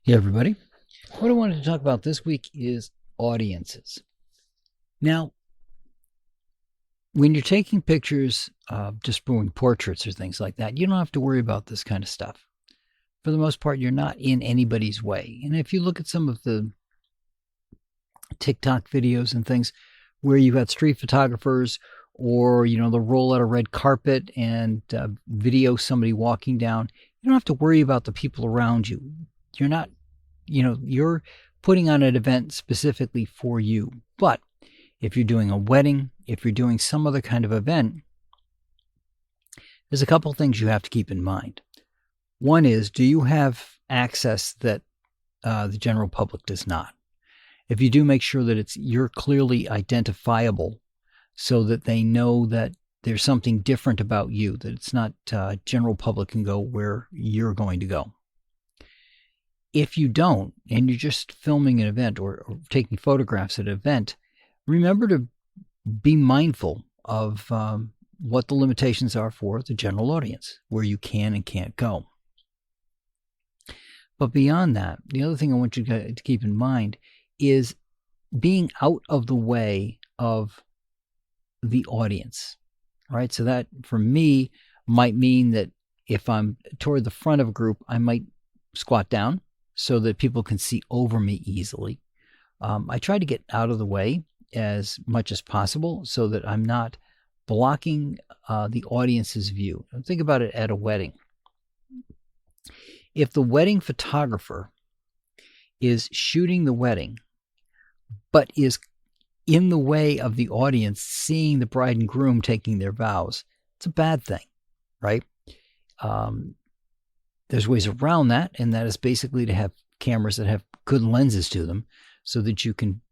Hey, everybody. What I wanted to talk about this week is audiences. Now, when you're taking pictures, just doing portraits or things like that, you don't have to worry about this kind of stuff. For the most part, you're not in anybody's way. And if you look at some of the TikTok videos and things where you've got street photographers or, they'll roll out a red carpet and video somebody walking down, you don't have to worry about the people around you. You're not you're putting on an event specifically for you. But if you're doing a wedding, if you're doing some other kind of event, there's a couple things you have to keep in mind. One is, do you have access that the general public does not? If you do, make sure that you're clearly identifiable so that they know that there's something different about you, that it's not general public can go where you're going to go. If you don't, and you're just filming an event or taking photographs at an event, remember to be mindful of what the limitations are for the general audience, where you can and can't go. But beyond that, the other thing I want you to keep in mind is being out of the way of the audience. All right, so that for me might mean that if I'm toward the front of a group, I might squat down so that people can see over me easily. I try to get out of the way as much as possible so that I'm not blocking the audience's view. Think about it at a wedding. If the wedding photographer is shooting the wedding, but is in the way of the audience seeing the bride and groom taking their vows, it's a bad thing, right? There's ways around that, and that is basically to have cameras that have good lenses to them so that you can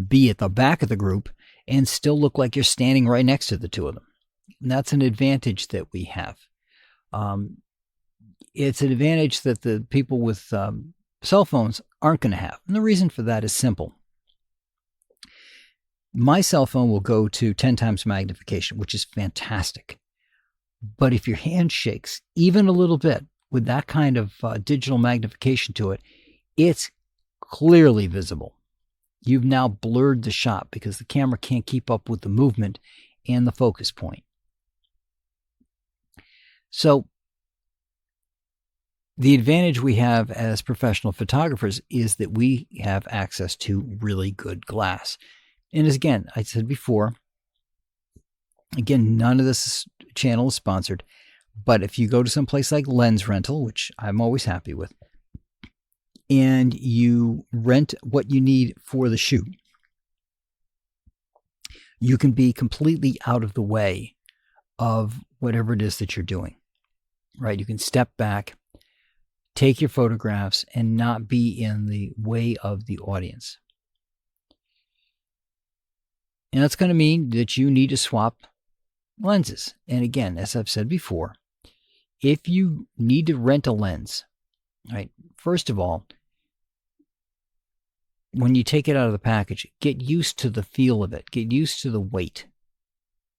be at the back of the group and still look like you're standing right next to the two of them. And that's an advantage that we have. It's an advantage that the people with cell phones aren't going to have. And the reason for that is simple. My cell phone will go to 10 times magnification, which is fantastic. But if your hand shakes even a little bit with that kind of digital magnification to it, it's clearly visible. You've now blurred the shot because the camera can't keep up with the movement and the focus point. So the advantage we have as professional photographers is that we have access to really good glass. And as again, I said before, again, none of this channel is sponsored, but if you go to some place like Lens Rental, which I'm always happy with, and you rent what you need for the shoot, you can be completely out of the way of whatever it is that you're doing, right? You can step back, take your photographs, and not be in the way of the audience. And that's going to mean that you need to swap lenses. And again, as I've said before, if you need to rent a lens, right, first of all, when you take it out of the package, get used to the feel of it. Get used to the weight,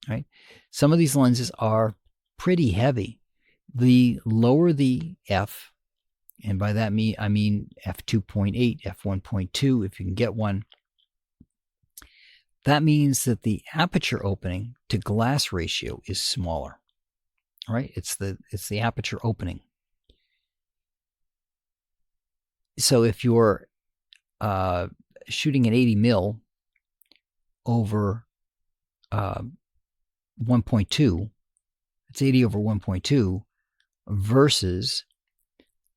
right? Some of these lenses are pretty heavy. The lower the f, and by that I mean f2.8, f1.2, if you can get one, that means that the aperture opening to glass ratio is smaller, right? It's the aperture opening. So if you're shooting an 80 mil over 1.2, it's 80 over 1.2 versus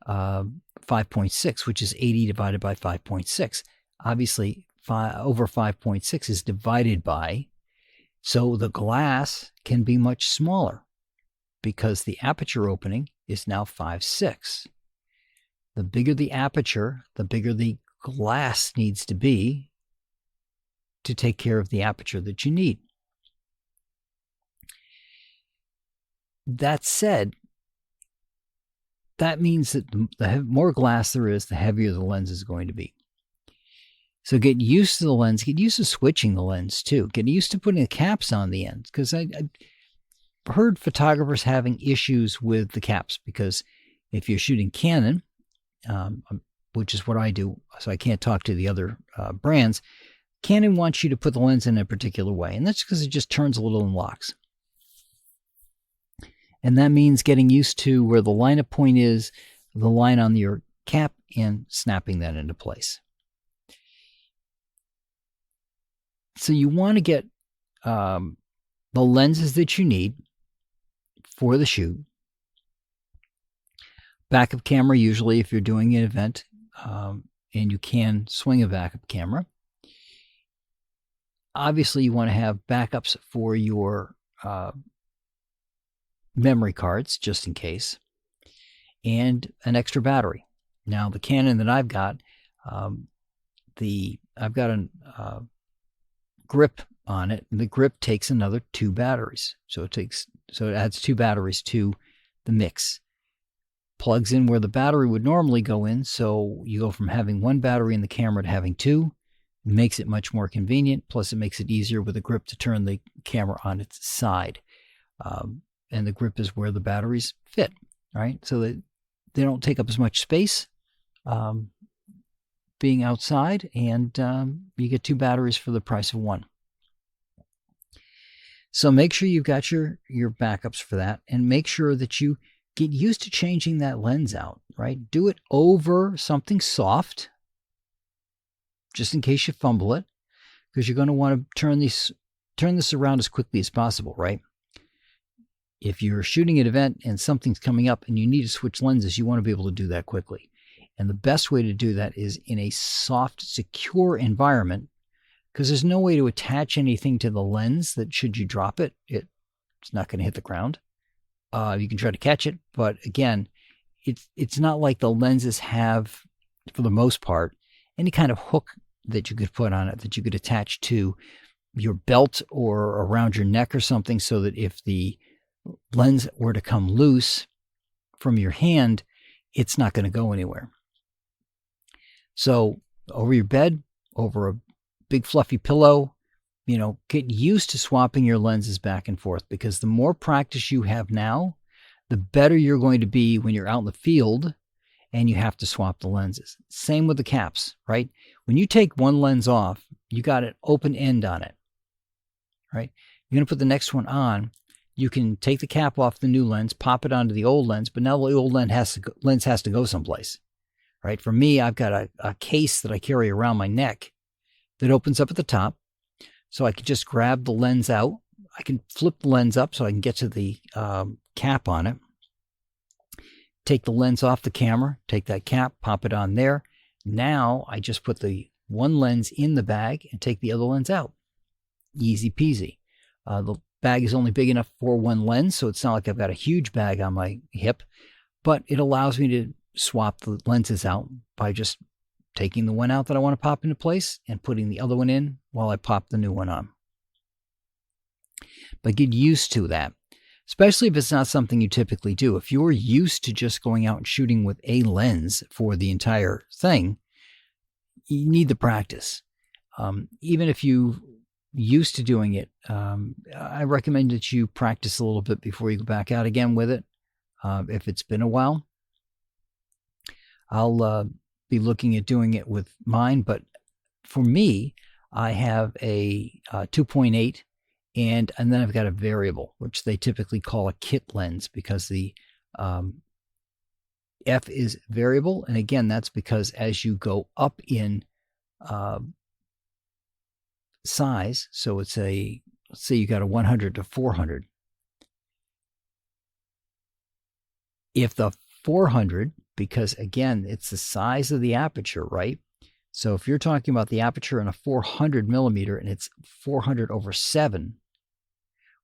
5.6, which is 80 divided by 5.6. Obviously, over 5.6 is divided by, so the glass can be much smaller because the aperture opening is now 5.6. The bigger the aperture, the bigger the glass needs to be to take care of the aperture that you need. That said, that means that the more glass there is, the heavier the lens is going to be. So get used to the lens. Get used to switching the lens too. Get used to putting the caps on the ends, because I heard photographers having issues with the caps because if you're shooting Canon, which is what I do, so I can't talk to the other brands. Canon wants you to put the lens in a particular way, and that's because it just turns a little and locks. And that means getting used to where the lineup point is, the line on your cap, and snapping that into place. So you want to get the lenses that you need for the shoot. Backup camera, usually if you're doing an event and you can swing a backup camera. Obviously, you want to have backups for your memory cards, just in case, and an extra battery. Now, the Canon that I've got, I've got a grip on it, and the grip takes another 2 batteries. So it adds 2 batteries to the mix. Plugs in where the battery would normally go in, so you go from having 1 battery in the camera to having 2. It makes it much more convenient, plus it makes it easier with a grip to turn the camera on its side. And the grip is where the batteries fit, right? So that they don't take up as much space being outside, and you get 2 batteries for the price of 1. So make sure you've got your backups for that, and make sure that you get used to changing that lens out, right? Do it over something soft, just in case you fumble it, because you're going to want to turn this around as quickly as possible, right? If you're shooting an event and something's coming up and you need to switch lenses, you want to be able to do that quickly. And the best way to do that is in a soft, secure environment, because there's no way to attach anything to the lens that should you drop it, it's not going to hit the ground. You can try to catch it, but again, it's not like the lenses have, for the most part, any kind of hook that you could put on it that you could attach to your belt or around your neck or something, so that if the lens were to come loose from your hand, it's not going to go anywhere. So over your bed, over a big fluffy pillow, get used to swapping your lenses back and forth, because the more practice you have now, the better you're going to be when you're out in the field and you have to swap the lenses. Same with the caps, right? When you take one lens off, you got an open end on it, right? You're going to put the next one on. You can take the cap off the new lens, pop it onto the old lens, but now the old lens has to go someplace, right? For me, I've got a case that I carry around my neck that opens up at the top, so I can just grab the lens out. I can flip the lens up so I can get to the cap on it. Take the lens off the camera, take that cap, pop it on there. Now I just put the one lens in the bag and take the other lens out. Easy peasy. The bag is only big enough for one lens, so it's not like I've got a huge bag on my hip, but it allows me to swap the lenses out by just taking the one out that I want to pop into place and putting the other one in while I pop the new one on. But get used to that, especially if it's not something you typically do. If you're used to just going out and shooting with a lens for the entire thing, you need the practice. Even if you used to doing it, I recommend that you practice a little bit before you go back out again with it. If it's been a while, I'll be looking at doing it with mine, but for me, I have a 2.8 and then I've got a variable, which they typically call a kit lens, because the F is variable. And again, that's because as you go up in size, so let's say you got a 100 to 400. If the 400, because again, it's the size of the aperture, right? So if you're talking about the aperture in a 400 millimeter and it's 400/7,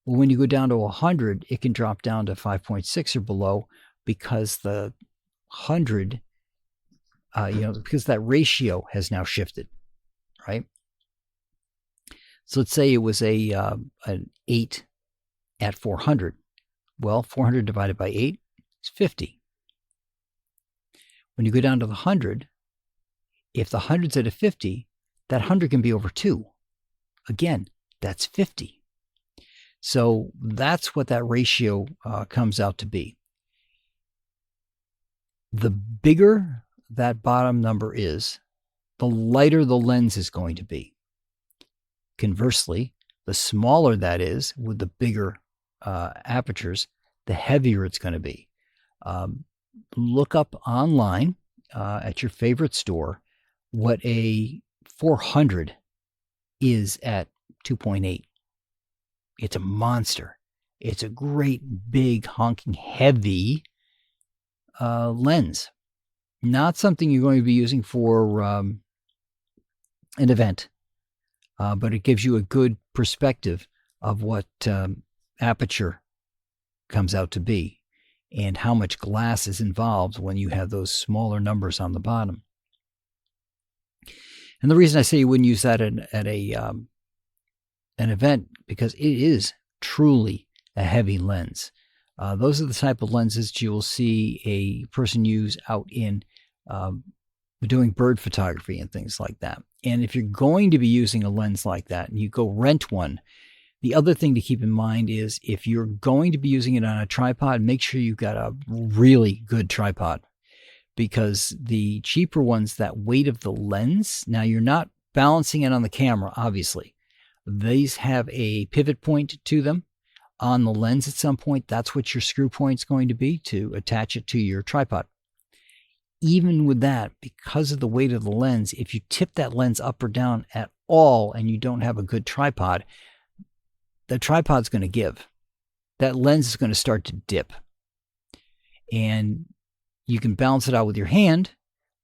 well, when you go down to 100, it can drop down to 5.6 or below, because the 100, because that ratio has now shifted, right? So let's say it was an 8 at 400. Well, 400 divided by 8 is 50. When you go down to the 100, if the 100's at a 50, that 100 can be over 2. Again, that's 50. So that's what that ratio comes out to be. The bigger that bottom number is, the lighter the lens is going to be. Conversely, the smaller that is, with the bigger apertures, the heavier it's going to be. Look up online at your favorite store what a 400 is at 2.8. It's a monster. It's a great, big, honking, heavy lens. Not something you're going to be using for an event, but it gives you a good perspective of what aperture comes out to be and how much glass is involved when you have those smaller numbers on the bottom. And the reason I say you wouldn't use that at an event, because it is truly a heavy lens. Those are the type of lenses that you will see a person use out in doing bird photography and things like that. And if you're going to be using a lens like that and you go rent one, the other thing to keep in mind is if you're going to be using it on a tripod, make sure you've got a really good tripod, because the cheaper ones, that weight of the lens, now you're not balancing it on the camera, obviously. These have a pivot point to them on the lens at some point. That's what your screw point's going to be to attach it to your tripod. Even with that, because of the weight of the lens, if you tip that lens up or down at all and you don't have a good tripod, the tripod's going to give. That lens is going to start to dip. And you can balance it out with your hand,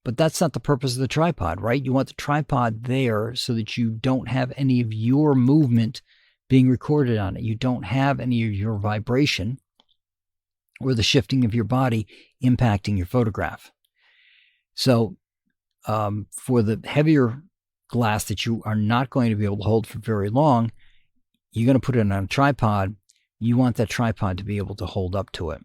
but that's not the purpose of the tripod, right? You want the tripod there so that you don't have any of your movement being recorded on it. You don't have any of your vibration or the shifting of your body impacting your photograph. So for the heavier glass that you are not going to be able to hold for very long, you're going to put it on a tripod. You want that tripod to be able to hold up to it.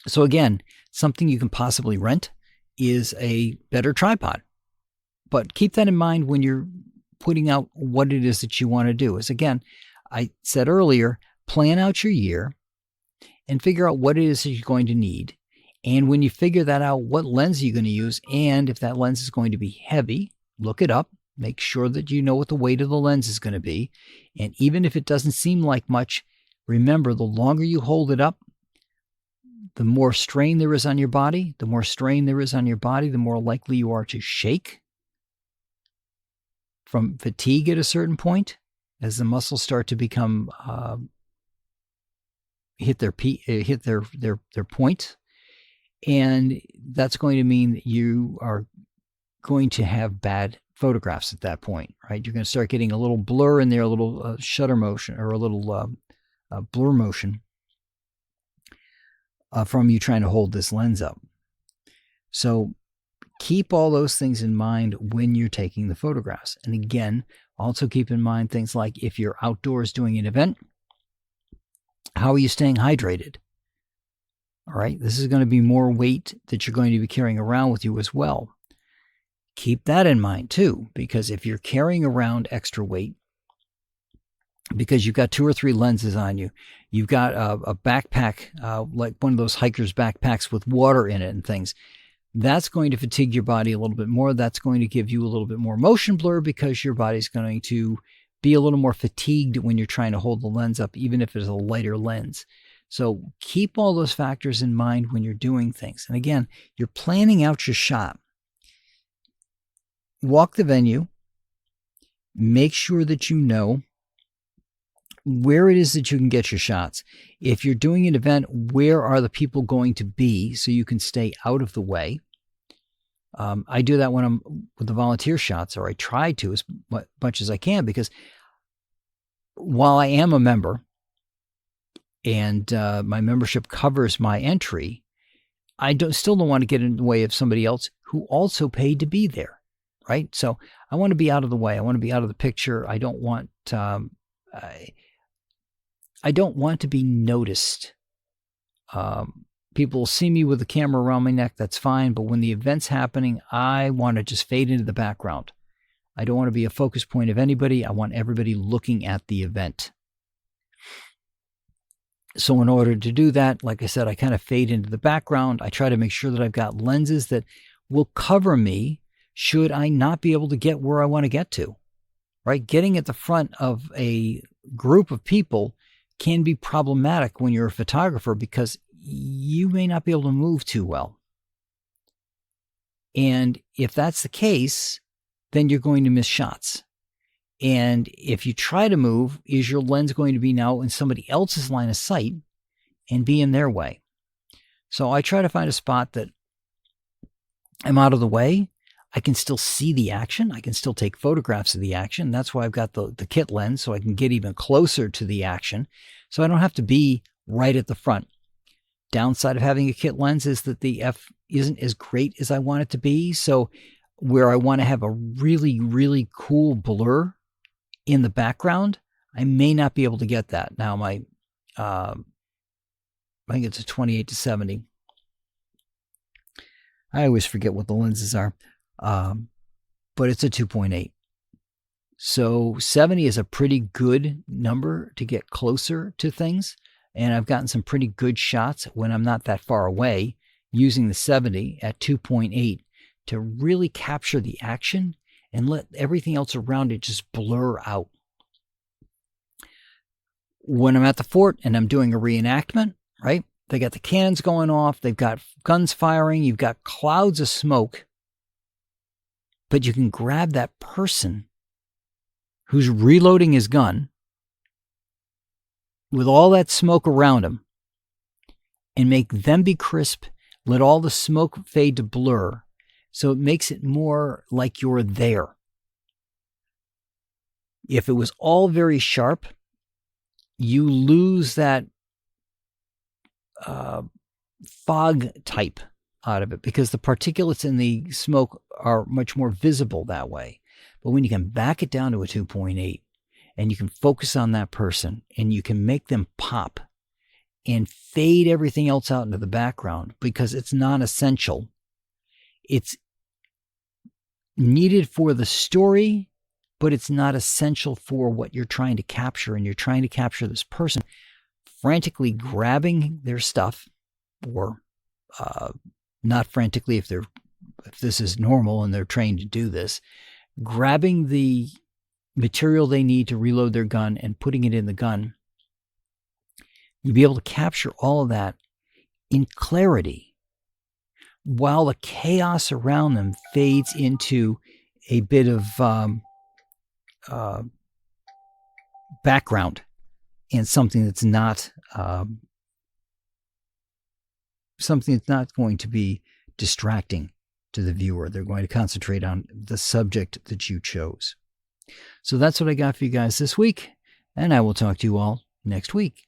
So again, something you can possibly rent is a better tripod. But keep that in mind when you're putting out what it is that you want to do. Is, again, I said earlier, plan out your year and figure out what it is that you're going to need. And when you figure that out, what lens are you going to use? And if that lens is going to be heavy, look it up. Make sure that you know what the weight of the lens is going to be. And even if it doesn't seem like much, remember, the longer you hold it up, the more strain there is on your body. The more strain there is on your body, the more likely you are to shake from fatigue at a certain point, as the muscles start to become hit their point. And that's going to mean that you are going to have bad photographs at that point, right? You're going to start getting a little blur in there, a little shutter motion, or a little blur motion from you trying to hold this lens up. So keep all those things in mind when you're taking the photographs. And again, also keep in mind things like if you're outdoors doing an event, how are you staying hydrated? All right, this is going to be more weight that you're going to be carrying around with you as well. Keep that in mind too, because if you're carrying around extra weight, because you've got 2 or 3 lenses on you, you've got a backpack, like one of those hiker's backpacks with water in it and things, that's going to fatigue your body a little bit more. That's going to give you a little bit more motion blur because your body's going to be a little more fatigued when you're trying to hold the lens up, even if it's a lighter lens. So keep all those factors in mind when you're doing things. And again, you're planning out your shot. Walk the venue. Make sure that you know where it is that you can get your shots. If you're doing an event, where are the people going to be so you can stay out of the way? I do that when I'm with the volunteer shots, or I try to as much as I can, because while I am a member and my membership covers my entry, I still don't want to get in the way of somebody else who also paid to be there, right? So I want to be out of the way. I want to be out of the picture. I don't want I don't want to be noticed. People will see me with the camera around my neck, that's fine. But when the event's happening, I want to just fade into the background. I don't want to be a focus point of anybody. I want everybody looking at the event. So in order to do that, like I said, I kind of fade into the background. I try to make sure that I've got lenses that will cover me should I not be able to get where I want to get to, right? Getting at the front of a group of people can be problematic when you're a photographer because you may not be able to move too well. And if that's the case, then you're going to miss shots. And if you try to move, is your lens going to be now in somebody else's line of sight and be in their way? So I try to find a spot that I'm out of the way. I can still see the action. I can still take photographs of the action. That's why I've got the kit lens, so I can get even closer to the action. So I don't have to be right at the front. Downside of having a kit lens is that the F isn't as great as I want it to be. So where I want to have a really, really cool blur in the background, I may not be able to get that. Now my, I think it's a 28-70. I always forget what the lenses are, but it's a 2.8. So 70 is a pretty good number to get closer to things. And I've gotten some pretty good shots when I'm not that far away using the 70 at 2.8 to really capture the action and let everything else around it just blur out. When I'm at the fort and I'm doing a reenactment, right? They got the cannons going off. They've got guns firing. You've got clouds of smoke. But you can grab that person who's reloading his gun with all that smoke around him and make them be crisp, let all the smoke fade to blur, so it makes it more like you're there. If it was all very sharp, you lose that fog type out of it because the particulates in the smoke are much more visible that way. But when you can back it down to a 2.8, and you can focus on that person and you can make them pop and fade everything else out into the background because it's non-essential. It's needed for the story, but it's not essential for what you're trying to capture. And you're trying to capture this person frantically grabbing their stuff, or not frantically if this is normal and they're trained to do this, grabbing the material they need to reload their gun and putting it in the gun. You'll be able to capture all of that in clarity while the chaos around them fades into a bit of background and something that's not going to be distracting to the viewer. They're going to concentrate on the subject that you chose. So that's what I got for you guys this week, and I will talk to you all next week.